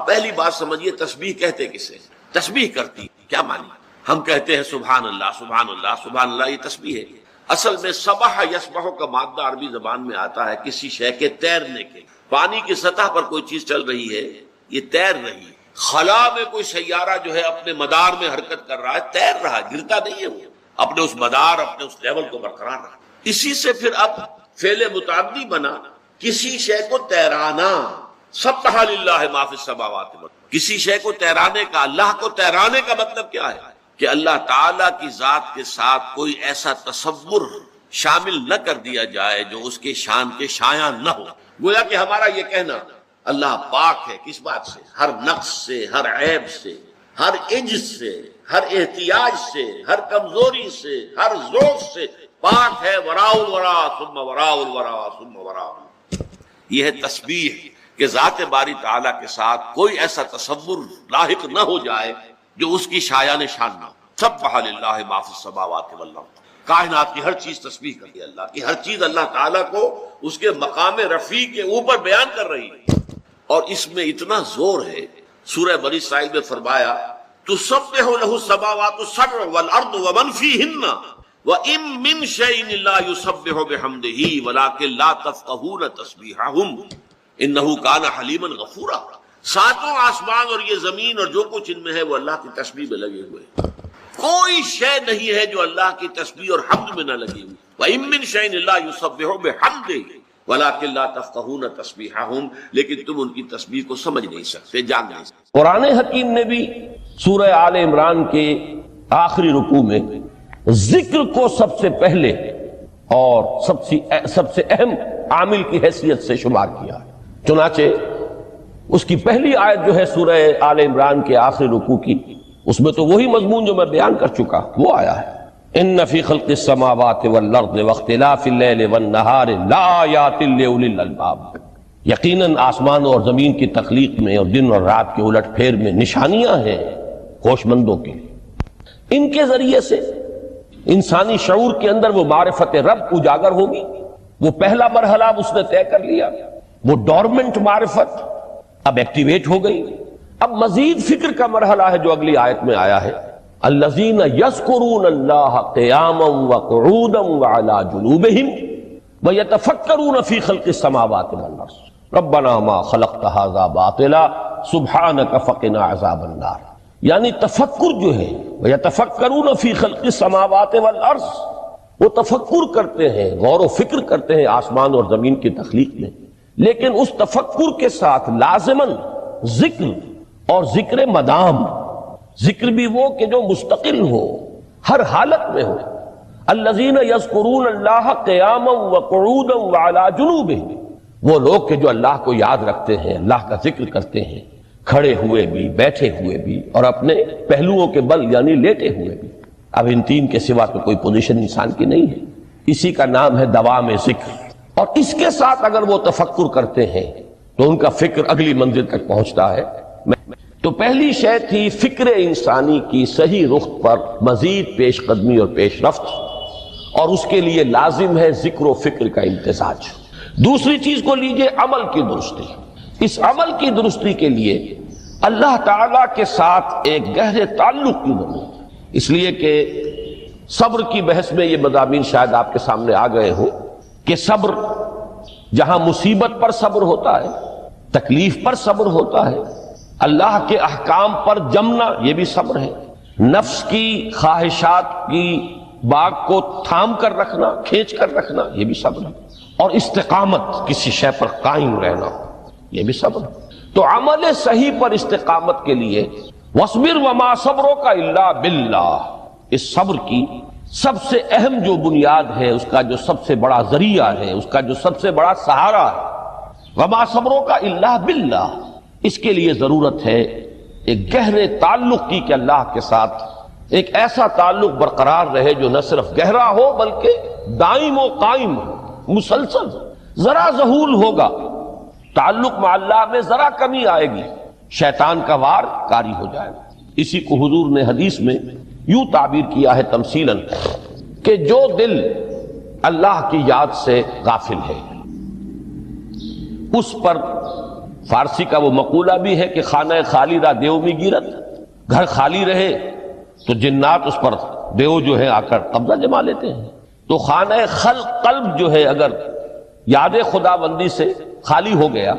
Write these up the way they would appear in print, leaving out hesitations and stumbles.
پہلی بات سمجھیے تسبیح کہتے کسے؟ تسبیح کرتی کیا معنی؟ ہم کہتے ہیں سبحان اللہ سبحان اللہ سبحان اللہ، یہ تسبیح ہے۔ اصل میں سبح یسبح کا مادہ عربی زبان میں آتا ہے کسی شے کے تیرنے کے۔ پانی کی سطح پر کوئی چیز چل رہی ہے، یہ تیر رہی ہے۔ خلا میں کوئی سیارہ جو ہے اپنے مدار میں حرکت کر رہا ہے، تیر رہا ہے، گرتا نہیں ہے، وہ اپنے اس مدار اپنے اس لیول کو برقرار رہا۔ اسی سے پھر اب فعل متعدی بنا کسی شے کو تیرانا۔ سبح للہ ما فی السماوات والارض، کسی شے کو تیرانے کا، اللہ کو تیرانے کا مطلب کیا ہے؟ کہ اللہ تعالیٰ کی ذات کے ساتھ کوئی ایسا تصور شامل نہ کر دیا جائے جو اس کے شان کے شایع نہ ہو۔ گویا کہ ہمارا یہ کہنا اللہ پاک ہے کس بات سے؟ ہر نقص سے، ہر عیب سے، ہر عجز سے، ہر احتیاج سے، ہر کمزوری سے، ہر ذوق سے پاک ہے۔ وراء الورا ثم وراء الورا ثم وراء۔ یہ ہے تسبیح کہ ذات باری تعالیٰ کے ساتھ کوئی ایسا تصور لاحق نہ ہو جائے جو اس کی شایان شان نہ ہو۔ سبح للہ ما فی السماوات والارض، کائنات کی ہر چیز تسبیح کرتی ہے اللہ کی، ہر چیز اللہ تعالیٰ کو اس کے مقام رفیع کے اوپر بیان کر رہی ہے۔ اور اس میں اتنا زور ہے، سورہ بنی اسرائیل میں فرمایا تسبح لہ السماوات السبع والارض ومن فیہن وَإِن مِّن شَيْءٍ لَّا يُسَبِّحُ بِحَمْدِهِ وَلَٰكِن لَّا تَفْقَهُونَ تَسْبِيحَهُمْ إِنَّهُ كَانَ حَلِيمًا غَفُورًا۔ ساتوں آسمان اور یہ زمین اور جو کچھ ان میں ہے وہ اللہ کی تسبیح میں لگے ہوئے ہیں۔ کوئی شے نہیں ہے جو اللہ کی تسبیح اور حمد میں نہ لگی ہوئی۔ وَإِن مِّن شَيْءٍ لَّا يُسَبِّحُ بِحَمْدِهِ وَلَٰكِن لَّا تَفْقَهُونَ تَسْبِيحَهُمْ، لیکن تم ان کی تسبیح کو سمجھ نہیں سکتے، جان نہیں سکتے۔ قرآن حکیم نے بھی سورہ آل عمران کے آخری رکوع میں ذکر کو سب سے پہلے اور سب سے اہم عامل کی حیثیت سے شمار کیا ہے۔ چنانچہ اس کی پہلی آیت جو ہے سورہ آل عمران کے آخری رکوع کی، اس میں تو وہی مضمون جو میں بیان کر چکا وہ آیا ہے، ان فی خلق السماوات والارض واختلاف اللیل والنہار لآیات لأولی الالباب، یقیناً آسمان اور زمین کی تخلیق میں اور دن اور رات کے الٹ پھیر میں نشانیاں ہیں ہوش مندوں کے لیے۔ ان کے ذریعے سے انسانی شعور کے اندر وہ معرفت رب اجاگر ہوگی۔ وہ پہلا مرحلہ اب اس نے طے کر لیا، وہ ڈورمنٹ معرفت اب ایکٹیویٹ ہو گئی۔ اب مزید فکر کا مرحلہ ہے جو اگلی آیت میں آیا ہے، الذین یذکرون اللہ قیاما وقعودا وعلی جنوبہم ویتفکرون فی خلق السماوات والارض ربنا ما خلقت ھذا باطلا سبحانک فقنا عذاب النار۔ یعنی تفکر جو ہے وَيَتَفَكَّرُونَ فِي خَلْقِ السَّمَاوَاتِ وَالْأَرْضِ، وہ تفکر کرتے ہیں، غور و فکر کرتے ہیں آسمان اور زمین کی تخلیق میں، لیکن اس تفکر کے ساتھ لازماً ذکر اور ذکر مدام، ذکر بھی وہ کہ جو مستقل ہو، ہر حالت میں ہو۔ الذین یذکرون اللہ قیاما وقعودا وعلی جنوبہم، وہ لوگ کہ جو اللہ کو یاد رکھتے ہیں، اللہ کا ذکر کرتے ہیں، کھڑے ہوئے بھی، بیٹھے ہوئے بھی، اور اپنے پہلوؤں کے بل یعنی لیٹے ہوئے بھی۔ اب ان تین کے سوا تو کوئی پوزیشن انسان کی نہیں ہے، اسی کا نام ہے دوام ذکر۔ اور اس کے ساتھ اگر وہ تفکر کرتے ہیں تو ان کا فکر اگلی منزل تک پہنچتا ہے۔ تو پہلی شے تھی فکر انسانی کی صحیح رخ پر مزید پیش قدمی اور پیش رفت، اور اس کے لیے لازم ہے ذکر و فکر کا امتزاج۔ دوسری چیز کو لیجئے عمل کی درستی۔ اس عمل کی درستی کے لیے اللہ تعالیٰ کے ساتھ ایک گہرے تعلق کی ضرورت ہے، اس لیے کہ صبر کی بحث میں یہ مضامین شاید آپ کے سامنے آ گئے ہوں کہ صبر جہاں مصیبت پر صبر ہوتا ہے، تکلیف پر صبر ہوتا ہے، اللہ کے احکام پر جمنا یہ بھی صبر ہے، نفس کی خواہشات کی باغ کو تھام کر رکھنا، کھینچ کر رکھنا یہ بھی صبر ہے، اور استقامت کسی شے پر قائم رہنا یہ بھی صبر ہے۔ تو عمل صحیح پر استقامت کے لیے وَاصْبِرْ وَمَا صَبْرُكَ إِلَّا بِاللَّهِ، اس صبر کی سب سے اہم جو بنیاد ہے، اس کا جو سب سے بڑا ذریعہ ہے، اس کا جو سب سے بڑا سہارا ہے، وَمَا صَبْرُكَ إِلَّا بِاللَّهِ، اس کے لیے ضرورت ہے ایک گہرے تعلق کی کہ اللہ کے ساتھ ایک ایسا تعلق برقرار رہے جو نہ صرف گہرا ہو بلکہ دائم و قائم ہو، مسلسل۔ ذرا ذہول ہوگا تعلق مع اللہ میں، ذرا کمی آئے گی، شیطان کا وار کاری ہو جائے گا۔ اسی کو حضور نے حدیث میں یوں تعبیر کیا ہے تمثیلاً کہ جو دل اللہ کی یاد سے غافل ہے اس پر فارسی کا وہ مقولہ بھی ہے کہ خانہ خالی را دیو میں گیرت، گھر خالی رہے تو جنات اس پر دیو جو ہے آ کر قبضہ جما لیتے ہیں۔ تو خانہ قلب جو ہے اگر یاد خدا بندی سے خالی ہو گیا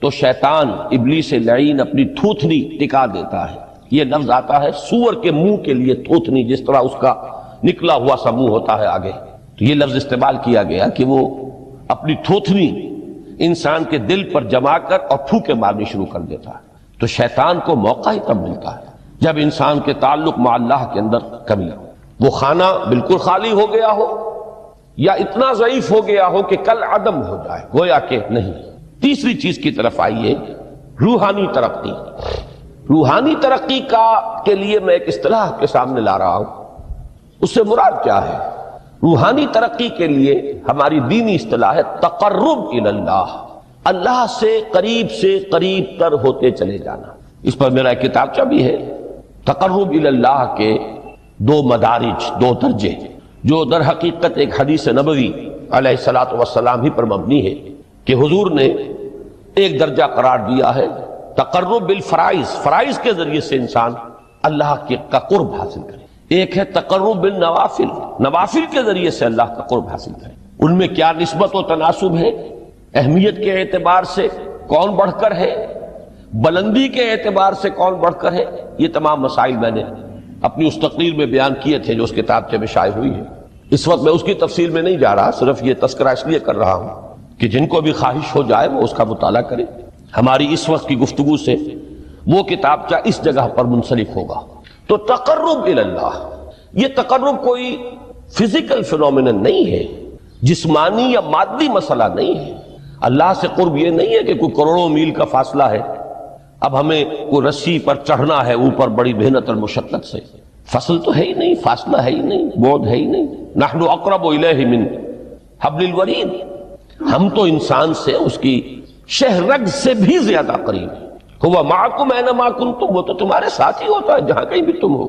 تو شیطان ابلیس لعین اپنی تھوتنی ٹکا دیتا ہے۔ یہ لفظ آتا ہے سور کے منہ کے لیے تھوتنی، جس طرح اس کا نکلا ہوا سا منہ ہوتا ہے آگے، تو یہ لفظ استعمال کیا گیا کہ وہ اپنی تھوتنی انسان کے دل پر جما کر اور پھوکے مارنی شروع کر دیتا ہے۔ تو شیطان کو موقع ہی تب ملتا ہے جب انسان کے تعلق مع اللہ کے اندر کمی ہو، وہ خانہ بالکل خالی ہو گیا ہو یا اتنا ضعیف ہو گیا ہو کہ کل عدم ہو جائے، گویا کہ نہیں۔ تیسری چیز کی طرف آئیے، روحانی ترقی۔ روحانی ترقی کے لیے میں ایک اصطلاح کے سامنے لا رہا ہوں، اس سے مراد کیا ہے؟ روحانی ترقی کے لیے ہماری دینی اصطلاح ہے تقرب الی اللہ، اللہ سے قریب تر ہوتے چلے جانا۔ اس پر میرا ایک کتابچہ بھی ہے، تقرب الی اللہ کے 2 مدارج، 2 درجے، جو در حقیقت ایک حدیث نبوی علیہ الصلوۃ والسلام ہی پر مبنی ہے کہ حضور نے ایک درجہ قرار دیا ہے تقرب بالفرائض، فرائض کے ذریعے سے انسان اللہ کا قرب حاصل کرے۔ ایک ہے تقرب بالنوافل، نوافل کے ذریعے سے اللہ کا قرب حاصل کرے۔ ان میں کیا نسبت و تناسب ہے، اہمیت کے اعتبار سے کون بڑھ کر ہے، بلندی کے اعتبار سے کون بڑھ کر ہے، یہ تمام مسائل میں نے اپنی اس تقریر میں بیان کیے تھے جو اس کتابچے میں شائع ہوئی ہے۔ اس وقت میں اس کی تفصیل میں نہیں جا رہا، صرف یہ تذکرہ اس لیے کر رہا ہوں کہ جن کو بھی خواہش ہو جائے وہ اس کا مطالعہ کرے۔ ہماری اس وقت کی گفتگو سے وہ کتابچہ اس جگہ پر منسلک ہوگا۔ تو تقرب الی اللہ، یہ تقرب کوئی فزیکل فینومینن نہیں ہے، جسمانی یا مادی مسئلہ نہیں ہے۔ اللہ سے قرب یہ نہیں ہے کہ کوئی کروڑوں میل کا فاصلہ ہے، اب ہمیں کوئی رسی پر چڑھنا ہے اوپر بڑی محنت اور مشقت سے، فصل تو ہے ہی نہیں، فاصلہ ہے ہی نہیں، بعد ہے ہی نہیں۔ نحن اقرب الیہ من حبل الورید، ہم تو انسان سے اس کی شہرگ سے بھی زیادہ قریب ہیں۔ ہوا معکم اینما کنتم، وہ تو تمہارے ساتھ ہی ہوتا ہے جہاں کہیں بھی تم ہو،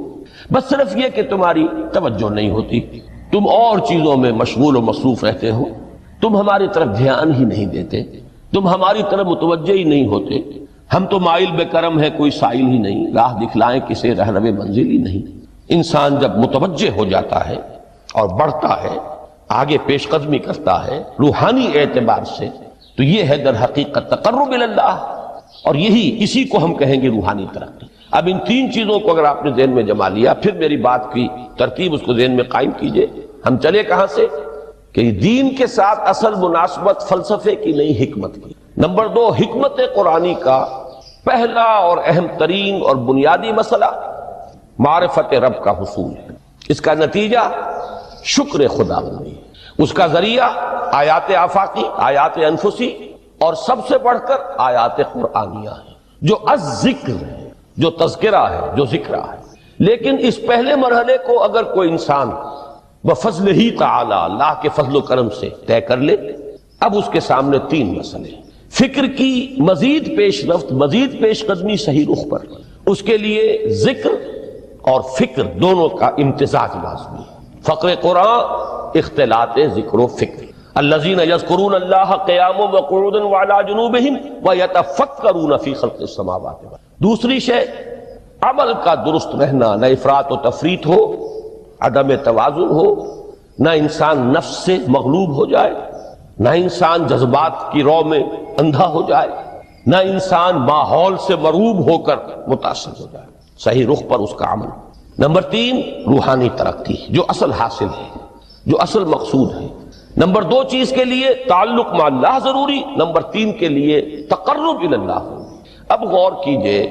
بس صرف یہ کہ تمہاری توجہ نہیں ہوتی، تم اور چیزوں میں مشغول و مصروف رہتے ہو، تم ہماری طرف دھیان ہی نہیں دیتے، تم ہماری طرف متوجہ ہی نہیں ہوتے۔ ہم تو مائل بے کرم ہے، کوئی سائل ہی نہیں، راہ دکھلائیں کسے رہنو منزل ہی نہیں۔ انسان جب متوجہ ہو جاتا ہے اور بڑھتا ہے، آگے پیش قدمی کرتا ہے روحانی اعتبار سے، تو یہ ہے در حقیقت تقرب الی اللہ، اور اسی کو ہم کہیں گے روحانی ترقی۔ اب ان 3 چیزوں کو اگر آپ نے ذہن میں جما لیا، پھر میری بات کی ترتیب اس کو ذہن میں قائم کیجئے۔ ہم چلے کہاں سے کہ دین کے ساتھ اصل مناسبت فلسفے کی نہیں، حکمت کی۔ نمبر 2، حکمت قرآنی کا پہلا اور اہم ترین اور بنیادی مسئلہ معرفت رب کا حصول ہے۔ اس کا نتیجہ شکر خدا بندی ہے، اس کا ذریعہ آیات آفاقی، آیات انفسی، اور سب سے بڑھ کر آیات قرآنیہ ہے جو الذکر ہے، جو تذکرہ ہے، جو ذکرہ ہے۔ لیکن اس پہلے مرحلے کو اگر کوئی انسان بفضل ہی تعالی، اللہ کے فضل و کرم سے طے کر لے، اب اس کے سامنے 3 مسئلے، فکر کی مزید پیش رفت، مزید پیش قدمی صحیح رخ پر، اس کے لیے ذکر اور فکر دونوں کا امتزاج لازمی ہے۔ فقر قرآن اختلاط ذکر و فکر۔ الذین یذکرون اللہ قیاما وقعودا وعلی جنوبہم ویتفکرون فی خلق السماوات والارض۔ دوسری شے عمل کا درست رہنا، نہ افراط و تفریط ہو، عدم توازن ہو، نہ انسان نفس سے مغلوب ہو جائے، نہ انسان جذبات کی رو میں اندھا ہو جائے، نہ انسان ماحول سے مرعوب ہو کر متاثر ہو جائے، صحیح رخ پر اس کا عمل۔ نمبر 3، روحانی ترقی، جو اصل حاصل ہے، جو اصل مقصود ہے۔ نمبر 2 چیز کے لیے تعلق مع اللہ ضروری، نمبر 3 کے لیے تقرب الی اللہ۔ اب غور کیجئے،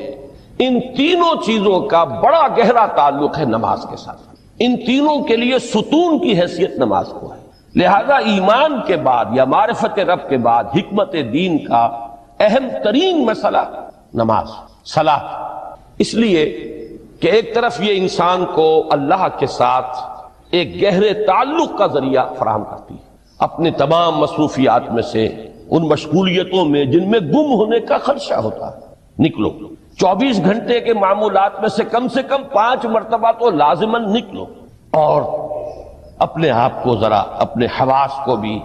ان تینوں چیزوں کا بڑا گہرا تعلق ہے نماز کے ساتھ۔ ان تینوں کے لیے ستون کی حیثیت نماز کو ہے، لہذا ایمان کے بعد یا معرفت رب کے بعد حکمت دین کا اہم ترین مسئلہ نماز، صلاۃ، اس لیے کہ ایک طرف یہ انسان کو اللہ کے ساتھ ایک گہرے تعلق کا ذریعہ فراہم کرتی ہے، اپنے تمام مصروفیات میں سے، ان مشغولیتوں میں جن میں گم ہونے کا خدشہ ہوتا ہے، نکلو۔ 24 گھنٹے کے معمولات میں سے کم 5 مرتبہ تو لازماً نکلو، اور اپنے آپ کو ذرا، اپنے حواس کو بھی،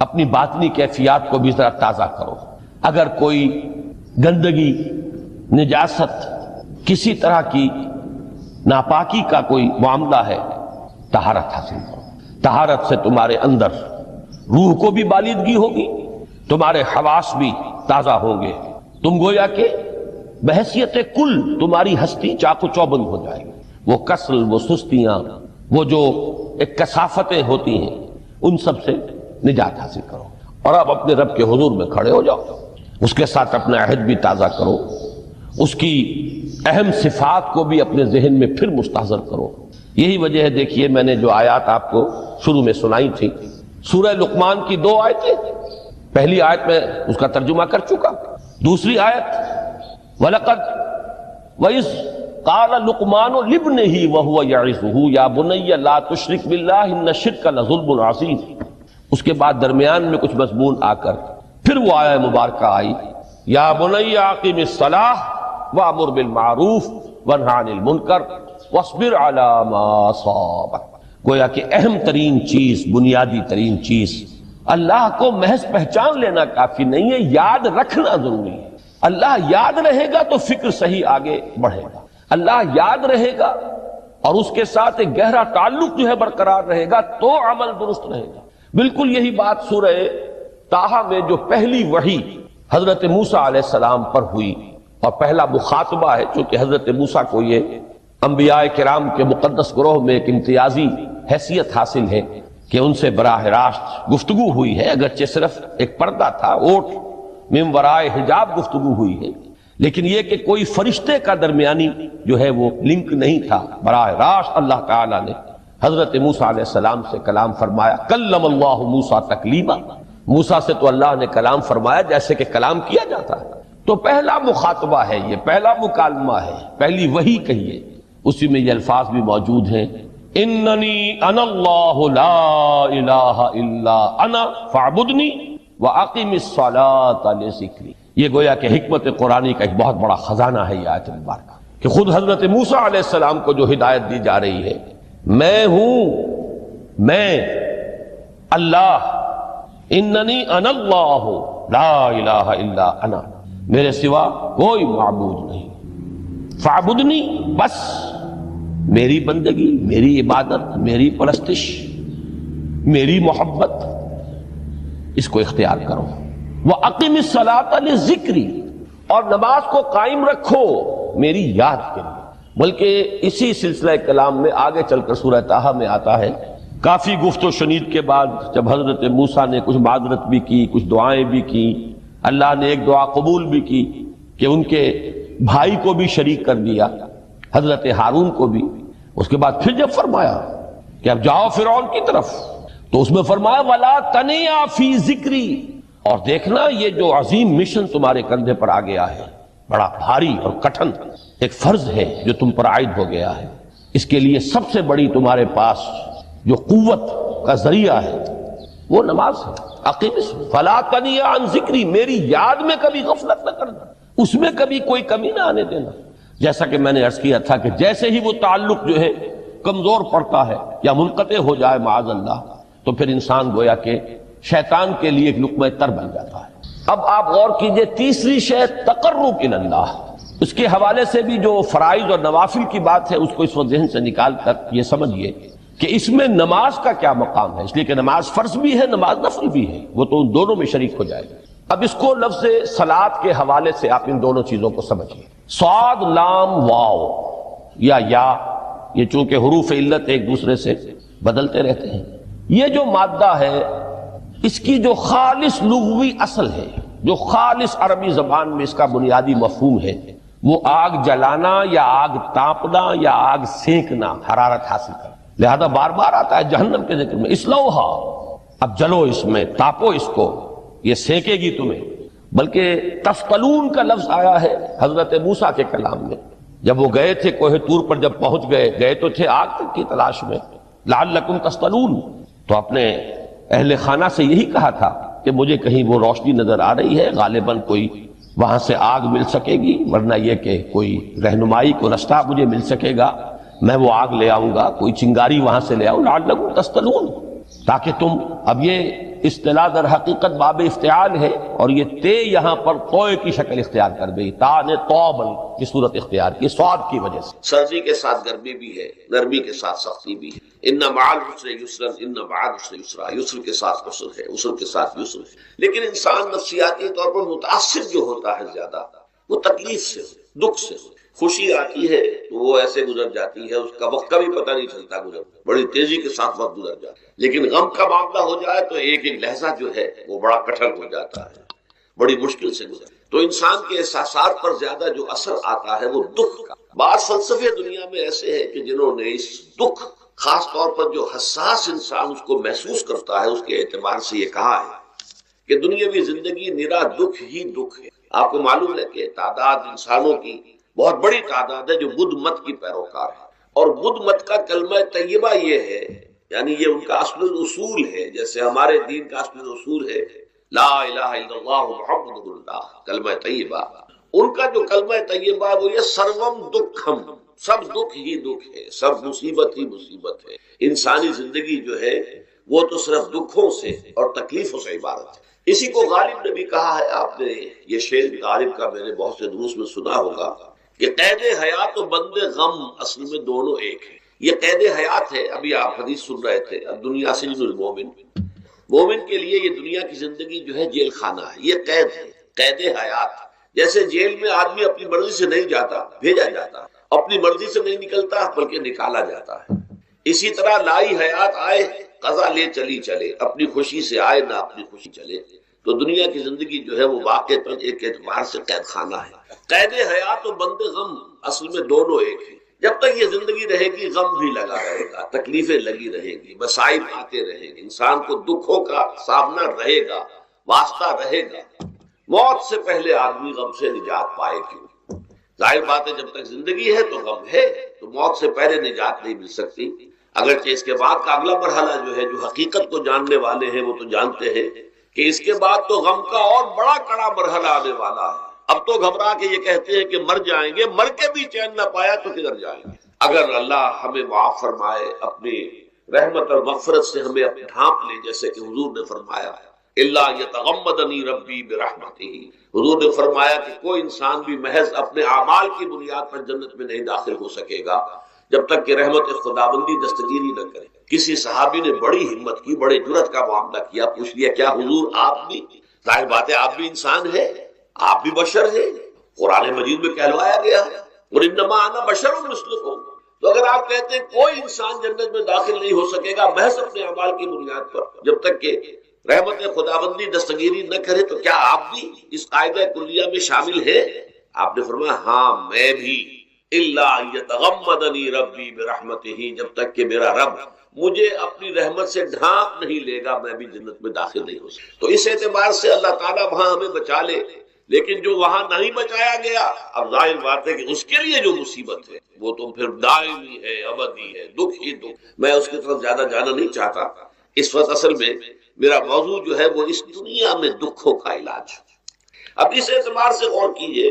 اپنی باطنی کیفیات کو بھی ذرا تازہ کرو۔ اگر کوئی گندگی، نجاست، کسی طرح کی ناپاکی کا کوئی معاملہ ہے، طہارت حاصل کرو۔ طہارت سے تمہارے اندر روح کو بھی بالیدگی ہوگی، تمہارے حواس بھی تازہ ہوں گے، تم گویا کہ بحیثیت کل تمہاری ہستی چاق و چوبند ہو جائے گی۔ وہ کسل، وہ سستیاں، وہ جو ایک کثافتیں ہوتی ہیں، ان سب سے نجات حاصل کرو، اور اب اپنے رب کے حضور میں کھڑے ہو جاؤ، اس کے ساتھ اپنا عہد بھی تازہ کرو، اس کی اہم صفات کو بھی اپنے ذہن میں پھر مستحضر کرو۔ یہی وجہ ہے، دیکھیے میں نے جو آیات آپ کو شروع میں سنائی تھی، سورہ لقمان کی 2 آیتیں، پہلی آیت میں اس کا ترجمہ کر چکا، دوسری آیت وَلَقَدْ وَإِذْ قَالَ لُقْمَانُ لِابْنِهِ وَهُوَ يَعِظُهُ يَا بُنَيَّ لَا تُشْرِكْ بِاللَّهِ إِنَّ الشِّرْكَ لَظُلْمٌ عَظِيمٌ۔ اس کے بعد درمیان میں کچھ مضمون آ کر پھر وہ آیہ مبارکہ آئی، یا بنی اقیم الصلاۃ وامر بالمعروف وانہی عن المنکر واصبر علی ما اصابک۔ گویا کہ اہم ترین چیز، بنیادی ترین چیز، اللہ کو محض پہچان لینا کافی نہیں ہے، یاد رکھنا ضروری ہے۔ اللہ یاد رہے گا تو فکر صحیح آگے بڑھے گا، اللہ یاد رہے گا اور اس کے ساتھ ایک گہرا تعلق جو ہے برقرار رہے گا تو عمل درست رہے گا۔ بالکل یہی بات سورہ طٰہٰ میں جو پہلی وحی حضرت موسیٰ علیہ السلام پر ہوئی، اور پہلا مخاطبہ ہے چونکہ حضرت موسیٰ کو یہ انبیاء کرام کے مقدس گروہ میں ایک امتیازی حیثیت حاصل ہے کہ ان سے براہ راست گفتگو ہوئی ہے، اگرچہ صرف ایک پردہ تھا، اوٹ من ورائے حجاب گفتگو ہوئی ہے، لیکن یہ کہ کوئی فرشتے کا درمیانی جو ہے وہ لنک نہیں تھا، براہ راست اللہ تعالیٰ نے حضرت موسیٰ علیہ السلام سے کلام فرمایا۔ کلم اللہ موسیٰ تکلیما، موسیٰ سے تو اللہ نے کلام فرمایا جیسے کہ کلام کیا جاتا ہے۔ تو پہلا مخاطبہ ہے، یہ پہلا مکالمہ ہے، پہلی وحی کہیے، اسی میں یہ الفاظ بھی موجود ہیں، اننی انا اللہ لا الہ الا انا فاعبدنی واقم الصلاۃ لذکری۔ یہ گویا کہ حکمت قرآنی کا ایک بہت بڑا خزانہ ہے یہ آیت مبارکہ، کہ خود حضرت موسیٰ علیہ السلام کو جو ہدایت دی جا رہی ہے، میں ہوں، میں اللہ، اننی انا اللہ لا الہ الا انا، میرے سوا کوئی معبود نہیں، فاعبدنی، بس میری بندگی، میری عبادت، میری پرستش، میری محبت، اس کو اختیار کرو۔ وَأَقِمِ الصَّلَاةَ لِذِكْرِي، اور نماز کو قائم رکھو میری یاد کے لیے۔ بلکہ اسی سلسلہ کلام میں آگے چل کر سورہ طٰہٰ میں آتا ہے، کافی گفت و شنید کے بعد جب حضرت موسیٰ نے کچھ معذرت بھی کی، کچھ دعائیں بھی کی، اللہ نے ایک دعا قبول بھی کی کہ ان کے بھائی کو بھی شریک کر دیا، حضرت ہارون کو بھی۔ اس کے بعد پھر جب فرمایا کہ اب جاؤ فرعون کی طرف، تو اس میں فرمایا وَلَا تَنِيَا فِي ذِكْرِي، اور دیکھنا یہ جو عظیم مشن تمہارے کندھے پر آ گیا ہے، بڑا بھاری اور کٹھن ایک فرض ہے جو تم پر عائد ہو گیا ہے، اس کے لیے سب سے بڑی تمہارے پاس جو قوت کا ذریعہ ہے وہ نماز ہے۔ اقیم فَلَا تَنِيَا عَن ذِكْرِي، میری یاد میں کبھی غفلت نہ کرنا، اس میں کبھی کوئی کمی نہ آنے دینا۔ جیسا کہ میں نے عرض کیا تھا کہ جیسے ہی وہ تعلق جو ہے کمزور پڑتا ہے یا منقطع ہو جائے معاذ اللہ، تو پھر انسان گویا کہ شیطان کے لیے ایک لقمہ تر بن جاتا ہے۔ اب آپ غور کیجئے، تیسری شے تقرب الی اللہ، اس کے حوالے سے بھی جو فرائض اور نوافل کی بات ہے اس کو اس وقت ذہن سے نکال کر یہ سمجھیے کہ اس میں نماز کا کیا مقام ہے، اس لیے کہ نماز فرض بھی ہے، نماز نفل بھی ہے، وہ تو ان دونوں میں شریک ہو جائے گا۔ اب اس کو لفظ صلاۃ کے حوالے سے آپ ان دونوں چیزوں کو سمجھیے۔ صاد لام واو یا یہ چونکہ حروف علت ایک دوسرے سے بدلتے رہتے ہیں، یہ جو مادہ ہے اس کی جو خالص لغوی اصل ہے، جو خالص عربی زبان میں اس کا بنیادی مفہوم ہے، وہ آگ جلانا یا آگ تاپنا یا آگ سینکنا، حرارت حاصل کرنا۔ لہذا بار بار آتا ہے جہنم کے ذکر میں، اسلوہا، اب جلو اس میں، تاپو اس کو، یہ سینکے گی تمہیں۔ بلکہ تفتلون کا لفظ آیا ہے حضرت موسیٰ کے کلام میں، جب وہ گئے تھے کوہ طور پر، جب پہنچ گئے تو تھے آگ کی تلاش میں، لعلکم تفتلون، تو اپنے اہل خانہ سے یہی کہا تھا کہ مجھے کہیں وہ روشنی نظر آ رہی ہے، غالباً کوئی وہاں سے آگ مل سکے گی، ورنہ یہ کہ کوئی رہنمائی کو رستہ مجھے مل سکے گا، میں وہ آگ لے آؤں گا، کوئی چنگاری وہاں سے لے آؤں، لعلکم تفتلون، تاکہ تم اب یہ اصطلاح در حقیقت باب افتعال ہے، اور یہ تے یہاں پر طوع کی شکل اختیار کر گئی، تا نے طوبل کی صورت اختیار کی صاد کی وجہ سے۔ سردی کے ساتھ گرمی بھی ہے، نرمی کے ساتھ سختی بھی ہے۔ ان مع العسر یسرا، ان بعد العسر یسرا، یسر کے ساتھ عسر ہے، عسر کے ساتھ یسر ہے۔ لیکن انسان نفسیاتی طور پر متاثر جو ہوتا ہے زیادہ، وہ تکلیف سے، دکھ سے۔ خوشی آتی ہے تو وہ ایسے گزر جاتی ہے، اس کا وقت کا بھی پتہ نہیں چلتا، گزر بڑی تیزی کے ساتھ وقت گزر جاتا ہے۔ لیکن غم کا معاملہ ہو جائے تو ایک ایک لہجہ جو ہے وہ بڑا کٹھن ہو جاتا ہے، بڑی مشکل سے گزر۔ تو انسان کے احساسات پر زیادہ جو اثر آتا ہے وہ دکھ کا۔ بعض فلسفے دنیا میں ایسے ہیں کہ جنہوں نے اس دکھ، خاص طور پر جو حساس انسان اس کو محسوس کرتا ہے، اس کے اعتبار سے یہ کہا ہے کہ دنیاوی زندگی نرا دکھ ہی دکھ ہے۔ آپ کو معلوم ہے کہ تعداد انسانوں کی بہت بڑی تعداد ہے جو بدھ مت کی پیروکار ہے، اور بدھ مت کا کلمہ طیبہ یہ ہے، یعنی یہ ان کا اصل الاصول ہے، جیسے ہمارے دین کا اصل الاصول ہے لا الہ الا اللہ محمد رسول اللہ، کلمہ طیبہ۔ ان کا جو کلمہ طیبہ وہ یہ سروم دکھم، سب دکھ ہی دکھ ہے، سب مصیبت ہی مصیبت ہے۔ انسانی زندگی جو ہے وہ تو صرف دکھوں سے اور تکلیفوں سے عبارت ہے۔ اسی کو غالب نے بھی کہا ہے، آپ نے یہ شعر غالب کا میں نے بہت سے دروس میں سنا ہوگا کہ قید حیات و بند غم اصل میں دونوں ایک ہے۔ یہ قید حیات ہے، ابھی آپ حدیث سن رہے تھے، دنیا سجن المومن، مومن کے لیے یہ دنیا کی زندگی جو ہے جیل خانہ ہے، یہ قید ہے، قید حیات۔ جیسے جیل میں آدمی اپنی مرضی سے نہیں جاتا، بھیجا جاتا، اپنی مرضی سے نہیں نکلتا بلکہ نکالا جاتا ہے، اسی طرح لائی حیات آئے قضا لے چلی چلے، اپنی خوشی سے آئے نہ اپنی خوشی چلے۔ تو دنیا کی زندگی جو ہے وہ واقعتاً ایک اعتبار سے قید خانہ ہے۔ قید حیات و بند غم اصل میں دونوں ایک ہیں۔ جب تک یہ زندگی رہے گی غم بھی لگا رہے گا، تکلیفیں لگی رہیں گی، مصائب آتے رہیں گے، انسان کو دکھوں کا سامنا رہے گا، واسطہ رہے گا۔ موت سے پہلے آدمی غم سے نجات پائے کیوں؟ ظاہر بات ہے جب تک زندگی ہے تو غم ہے، تو موت سے پہلے نجات نہیں مل سکتی۔ اگرچہ اس کے بعد کا اگلا مرحلہ جو ہے، جو حقیقت کو جاننے والے ہیں وہ تو جانتے ہیں کہ اس کے بعد تو غم کا اور بڑا کڑا مرحلہ آنے والا ہے۔ اب تو گھبرا کے یہ کہتے ہیں کہ مر جائیں گے، مر کے بھی چین نہ پایا تو کدھر جائیں گے؟ اگر اللہ ہمیں معاف فرمائے، اپنی رحمت اور مغفرت سے ہمیں اپنے ڈھانپ لے، جیسے کہ حضور نے فرمایا الا یتغمدنی ربی برحمتہ، حضور نے فرمایا کہ کوئی انسان بھی محض اپنے اعمال کی بنیاد پر جنت میں نہیں داخل ہو سکے گا جب تک کہ رحمت خداوندی دستگیری نہ کرے۔ کسی صحابی نے بڑی ہمت کی، بڑے جرأت کا معاملہ کیا، پوچھ لیا کیا حضور آپ بھی؟ ظاہر بات ہے آپ بھی انسان ہے، آپ بھی بشر ہے، قرآن مجید میں کہلوایا گیا ہے وَإِنَّمَا أَنَا بَشَرٌ مِثْلُكُمْ۔ تو اگر آپ کہتے ہیں کوئی انسان جنت میں داخل نہیں ہو سکے گا محض اپنے اعمال کی بنیاد پر جب تک کہ رحمت خداوندی دستگیری نہ کرے، تو کیا آپ بھی اس قاعدہ کلیہ میں شامل ہیں؟ آپ نے فرمایا ہاں میں بھی، الا یتغمدنی ربی برحمتہ، جب تک کہ میرا رب مجھے اپنی رحمت سے ڈھانپ نہیں لے گا میں بھی جنت میں داخل نہیں ہو سکتا۔ تو اس اعتبار سے اللہ تعالیٰ وہاں ہمیں بچا لے، لیکن جو وہاں نہیں بچایا گیا، اب ظاہر بات ہے کہ اس کے لیے جو مصیبت ہے وہ تو پھر دائمی ہے، ابدی ہے، دکھ ہی دکھ۔ میں اس کی طرف زیادہ جانا نہیں چاہتا اس وقت، اصل میں میرا موضوع جو ہے وہ اس دنیا میں دکھوں کا علاج۔ اب اس اعتبار سے غور کیجئے،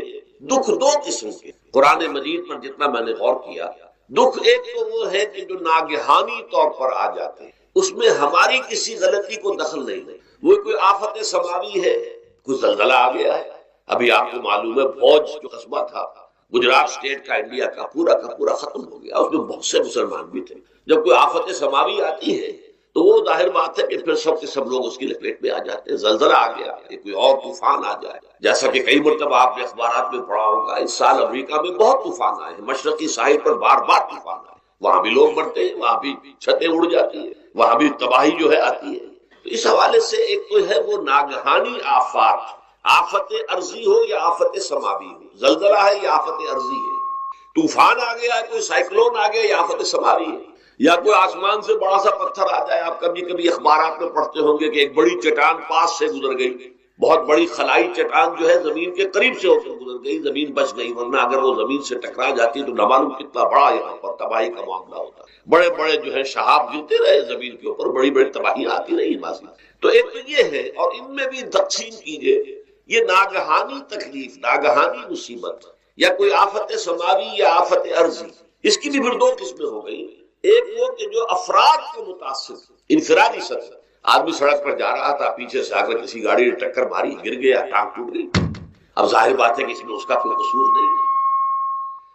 دکھ دو قسم کے قرآن مجید پر جتنا میں نے غور کیا، دکھ ایک تو وہ ہے کہ جو ناگہانی طور پر آ جاتے ہیں، اس میں ہماری کسی غلطی کو دخل نہیں، وہ کوئی آفت سماوی ہے، کوئی زلزلہ آ گیا ہے۔ ابھی آپ کو معلوم ہے فوج جو قصبہ تھا گجرات اسٹیٹ کا انڈیا کا پورا ختم ہو گیا، اس میں بہت سے مسلمان بھی تھے۔ جب کوئی آفت سماوی آتی ہے تو وہ ظاہر بات ہے کہ پھر سب کے سب لوگ اس کی لپیٹ میں آ جاتے ہیں۔ زلزلہ آ گیا، کوئی اور طوفان آ جائے، جیسا کہ کئی مرتبہ آپ نے اخبارات میں پڑھا ہوگا، اس سال امریکہ میں بہت طوفان آئے ہیں، مشرقی ساحل پر بار بار طوفان آئے، وہاں بھی لوگ مرتے ہیں، وہاں بھی چھتیں اڑ جاتی ہیں، وہاں بھی تباہی جو ہے آتی ہے۔ تو اس حوالے سے ایک تو ہے وہ ناگہانی آفات، آفت ارضی ہو یا آفت سماوی ہو، زلزلہ ہے یا آفت ارضی ہے، طوفان آ گیا ہے، کوئی سائیکلون آ گیا یا آفت سماوی ہے، یا کوئی آسمان سے بڑا سا پتھر آ جائے۔ آپ کبھی کبھی اخبارات میں پڑھتے ہوں گے کہ ایک بڑی چٹان پاس سے گزر گئی، بہت بڑی خلائی چٹان جو ہے زمین کے قریب سے ہو کر گزر گئی، زمین بچ گئی، ورنہ اگر وہ زمین سے ٹکرا جاتی تو نہ معلوم کتنا بڑا یہاں پر تباہی کا معاملہ ہوتا۔ بڑے بڑے جو ہے شہاب گرتے رہے زمین کے اوپر، بڑی بڑی تباہیاں آتی رہی ماضی۔ تو ایک تو یہ ہے، اور ان میں بھی تقسیم کیجئے، یہ ناگہانی تکلیف، ناگہانی مصیبت، یا کوئی آفت سماوی یا آفت ارضی، اس کی بھی پھر دو قسمیں ہو گئی۔ ایک وہ کہ جو افراد کو متاثر، انفرادی سطح، آدمی سڑک پر جا رہا تھا، پیچھے سے آ کر کسی گاڑی نے ٹکر ماری، گر گیا، ٹانگ ٹوٹ گئی. اب ظاہر بات ہے کہ اس میں اس کا کوئی قصور نہیں ہے،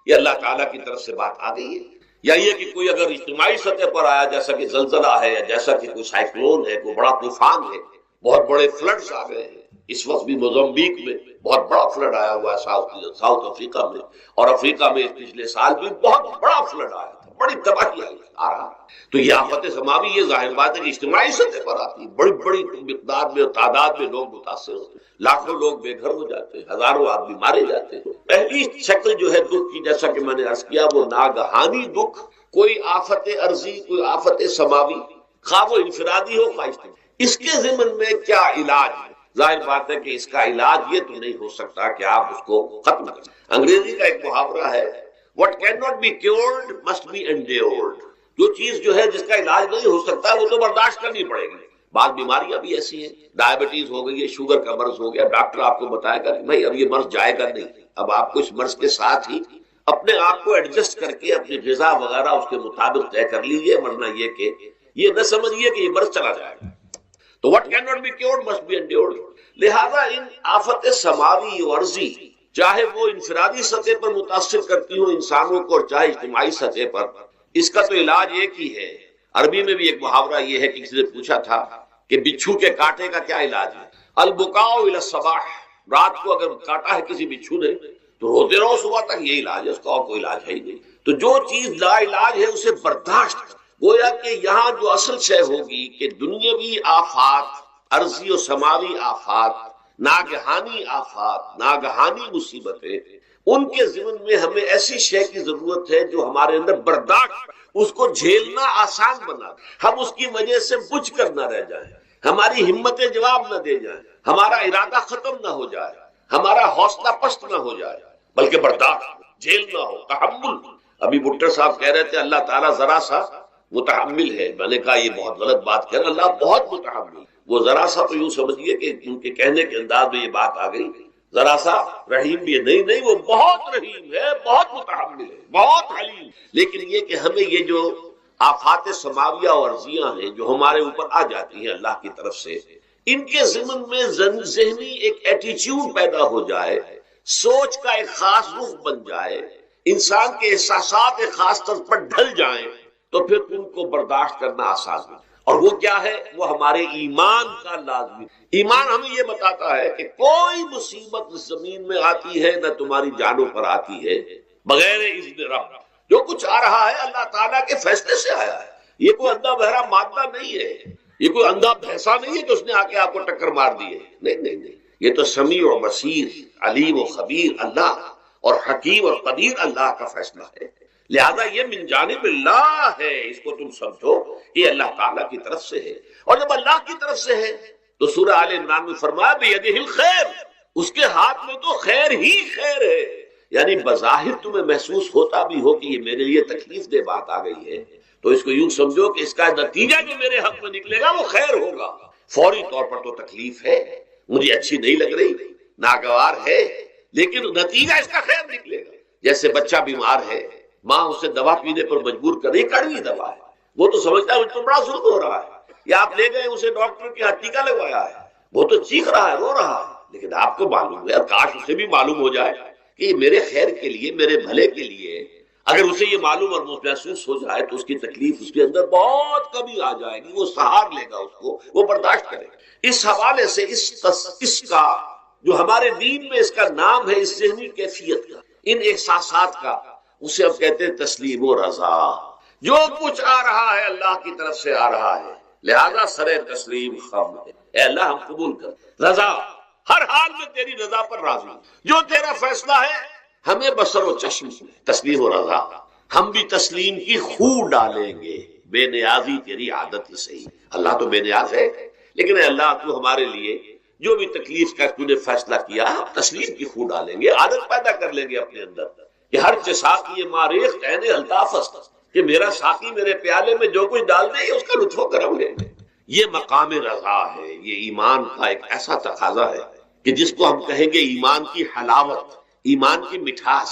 یہ اللہ تعالیٰ کی طرف سے بات آ گئی ہے. یا یہ کہ کوئی اگر اجتماعی سطح پر آیا، جیسا کہ زلزلہ ہے، یا جیسا کہ کوئی سائیکلون ہے، کوئی بڑا طوفان ہے، بہت بڑے فلڈز آ گئے ہیں. اس وقت بھی موزمبیق میں بہت بڑا فلڈ آیا ہوا ہے، ساؤتھ افریقہ میں، اور افریقہ میں پچھلے سال بھی بہت بڑا فلڈ آیا تھا، بڑی تباہی آ رہا. تو یہ آفت سماوی، یہ ظاہر بات ہے کہ اجتماعی سطح پر آتی ہے، بڑی بڑی مقدار میں اور تعداد میں لوگ متاثر ہوتے ہیں، لاکھوں لوگ بے گھر ہو جاتے ہیں، ہزاروں آدمی مارے جاتے ہیں. پہلی شکل جو ہے دکھ کی، جیسا کہ میں نے عرض کیا، وہ ناگہانی دکھ. کوئی آفت عرضی، کوئی آفت سماوی، خواہ وہ انفرادی ہو خواہ اجتماعی، اس کے ضمن میں کیا علاج ہے؟ ظاہر بات ہے کہ اس کا علاج یہ تو نہیں ہو سکتا کہ آپ اس کو ختم کریں. انگریزی کا ایک محاورہ ہے، what cannot be cured must be endured. جو چیز جو ہے جس کا علاج نہیں ہو سکتا وہ تو برداشت کرنی پڑے گی. بعض بیماریاں بھی ایسی ہیں، ڈائبٹیز ہو گئی ہے، شوگر کا مرض ہو گیا، ڈاکٹر آپ کو بتائے گا کہ بھائی اب یہ مرض جائے گا نہیں، اب آپ کو اس مرض کے ساتھ ہی اپنے آپ کو ایڈجسٹ کر کے اپنی غذا وغیرہ اس کے مطابق طے کر لیجیے، ورنہ یہ کہ یہ نہ سمجھیے کہ یہ مرض چلا جائے گا. تو what cannot be cured must be endured. لہذا ان آفت سماوی و عرضی، چاہے وہ انفرادی سطح پر متاثر کرتی ہوں انسانوں کو اور چاہے اجتماعی سطح پر، اس کا تو علاج ایک ہی ہے. عربی میں بھی ایک محاورہ یہ ہے کہ کسی نے پوچھا تھا کہ بچھو کے کاٹے کا کیا علاج ہے؟ البکاء الی الصباح. رات کو اگر کاٹا ہے کسی بچھو نے تو روتے رہو صبح تک، یہ علاج ہے، اس کا اور کوئی علاج ہے ہی نہیں. تو جو چیز لا علاج ہے اسے برداشت کر. گویا کہ یہاں جو اصل شے ہوگی کہ دنیاوی آفات، عرضی و سماوی آفات، ناگہانی آفات، ناگہانی مصیبتیں، ان کے ضمن میں ہمیں ایسی شے کی ضرورت ہے جو ہمارے اندر برداشت، اس کو جھیلنا آسان بنا دے. ہم اس کی وجہ سے بجھ کر نہ رہ جائیں، ہماری ہمتیں جواب نہ دے جائیں، ہمارا ارادہ ختم نہ ہو جائے، ہمارا حوصلہ پست نہ ہو جائے، بلکہ برداشت، جھیلنا ہو، تحمل. ابھی بھٹر صاحب کہہ رہے تھے اللہ تعالیٰ ذرا سا متحمل ہے. میں نے کہا یہ بہت غلط بات کہہ رہا، اللہ بہت متحمل. وہ ذرا سا تو یوں سمجھیے کہ ان کے کہنے کے انداز میں یہ بات آ گئی، ذرا سا رحیم بھی ہے. نہیں، وہ بہت رحیم ہے، بہت متحمل ہے، بہت حلیم. لیکن یہ کہ ہمیں یہ جو آفات سماویہ اور عرضیاں ہیں جو ہمارے اوپر آ جاتی ہیں اللہ کی طرف سے، ان کے ضمن میں ذہنی ایک ایٹیچیوڈ پیدا ہو جائے، سوچ کا ایک خاص رخ بن جائے، انسان کے احساسات ایک خاص طرز پر ڈھل جائیں، تو پھر ان کو برداشت کرنا آسان ہے. اور وہ کیا ہے؟ وہ ہمارے ایمان کا لازمی. ایمان ہمیں یہ بتاتا ہے کہ کوئی مصیبت اس زمین میں آتی ہے نہ تمہاری جانوں پر آتی ہے بغیر اذن رب. جو کچھ آ رہا ہے اللہ تعالیٰ کے فیصلے سے آیا ہے. یہ کوئی اندھا بہرا مادہ نہیں ہے، یہ کوئی اندھا بھینسا نہیں ہے کہ اس نے آ کے آپ کو ٹکر مار دی ہے. نہیں، یہ تو سمیع و بصیر، علیم و خبیر اللہ اور حکیم اور قدیر اللہ کا فیصلہ ہے. لہذا یہ من جانب اللہ ہے، اس کو تم سمجھو یہ اللہ تعالیٰ کی طرف سے ہے. اور جب اللہ کی طرف سے ہے تو سورہ آل عمران میں فرمایا بیدہ الخیر، اس کے ہاتھ میں تو خیر ہی خیر ہے. یعنی بظاہر تمہیں محسوس ہوتا بھی ہو کہ یہ میرے لیے تکلیف دہ بات آ گئی ہے، تو اس کو یوں سمجھو کہ اس کا نتیجہ جو میرے حق میں نکلے گا وہ خیر ہوگا. فوری طور پر تو تکلیف ہے، مجھے اچھی نہیں لگ رہی، ناگوار ہے، لیکن نتیجہ اس کا خیر نکلے گا. جیسے بچہ بیمار ہے، ماں اسے دوا پینے پر مجبور کر رہی، کڑوی دوا ہے، وہ تو سمجھتا ہے مجھ پر بڑا ظلم ہو رہا ہے. یا آپ لے گئے اسے ڈاکٹر کے ہاں ٹیکا لگوایا ہے، وہ تو چیخ رہا ہے، رو رہا ہے، لیکن آپ کو معلوم ہے، کاش اسے بھی معلوم ہو جائے کہ یہ میرے خیر کے لیے، میرے بھلے کے لیے. اگر اسے یہ معلوم اور محسوس ہو جائے تو اس کی تکلیف اس کے اندر بہت کمی آ جائے گی، وہ سہار لے گا اس کو، وہ برداشت کرے گا. اس حوالے سے اس کا جو ہمارے دین میں اس کا نام ہے، اس ذہنی کیفیت کا، ان احساسات کا، اسے اب کہتے ہیں تسلیم و رضا. جو کچھ آ رہا ہے اللہ کی طرف سے آ رہا ہے، لہذا سر تسلیم خم ہے. اے اللہ ہم قبول کر، رضا، ہر حال میں تیری رضا پر راضی، جو تیرا فیصلہ ہے ہمیں بصر و چشم تسلیم و رضا. ہم بھی تسلیم کی خو ڈالیں گے، بے نیازی تیری عادت ہی صحیح. اللہ تو بے نیاز ہے، لیکن اے اللہ تو ہمارے لیے جو بھی تکلیف کا تو نے فیصلہ کیا، ہم تسلیم کی خو ڈالیں گے، عادت پیدا کر لیں گے اپنے اندر کہ ہر ساقی ماریخ عین الطافس، کہ میرا ساقی میرے پیالے میں جو کچھ ڈال دے اس کا لطف و کرم ہے. یہ مقام رضا ہے، یہ ایمان کا ایک ایسا تقاضا ہے کہ جس کو ہم کہیں گے ایمان کی حلاوت، ایمان کی مٹھاس.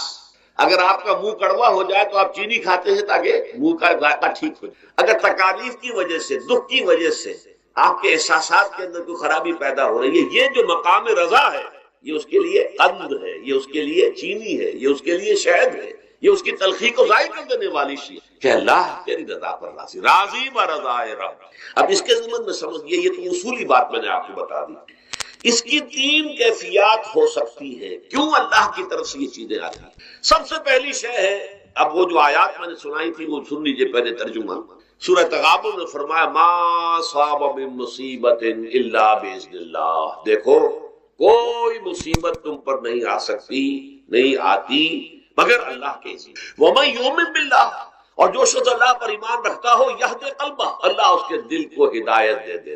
اگر آپ کا منہ کڑوا ہو جائے تو آپ چینی کھاتے ہیں تاکہ منہ کا ذائقہ ٹھیک ہو جائے. اگر تکالیف کی وجہ سے، دکھ کی وجہ سے آپ کے احساسات کے اندر کوئی خرابی پیدا ہو رہی ہے، یہ جو مقام رضا ہے یہ اس کے لیے قند ہے، یہ اس کے لیے چینی ہے، یہ اس کے لیے شہد ہے، یہ اس کی تلخی کو ضائع کر دینے والی چیز کہ اللہ تیری رضا پر راضی، راضی برضائے رب۔ اب اس کے ضمن میں سمجھئے، یہ تو اصولی بات میں نے آپ کو بتا دی، اس کی 3 کیفیات ہو سکتی ہے کیوں اللہ کی طرف سے یہ چیزیں آتی ہیں۔ سب سے پہلی شے ہے، اب وہ جو آیات میں نے سنائی تھی وہ سن لیجیے پہلے ترجمہ۔ سورہ تغابن میں فرمایا ما صاب من مصیبت الا باذن اللہ، دیکھو کوئی مصیبت تم پر نہیں آ سکتی، نہیں آتی مگر اللہ کے اذن۔ ومن یؤمن باللہ، اور جو شخص اللہ پر ایمان رکھتا ہو یہد قلبہ، اللہ اس کے دل کو ہدایت دے دے۔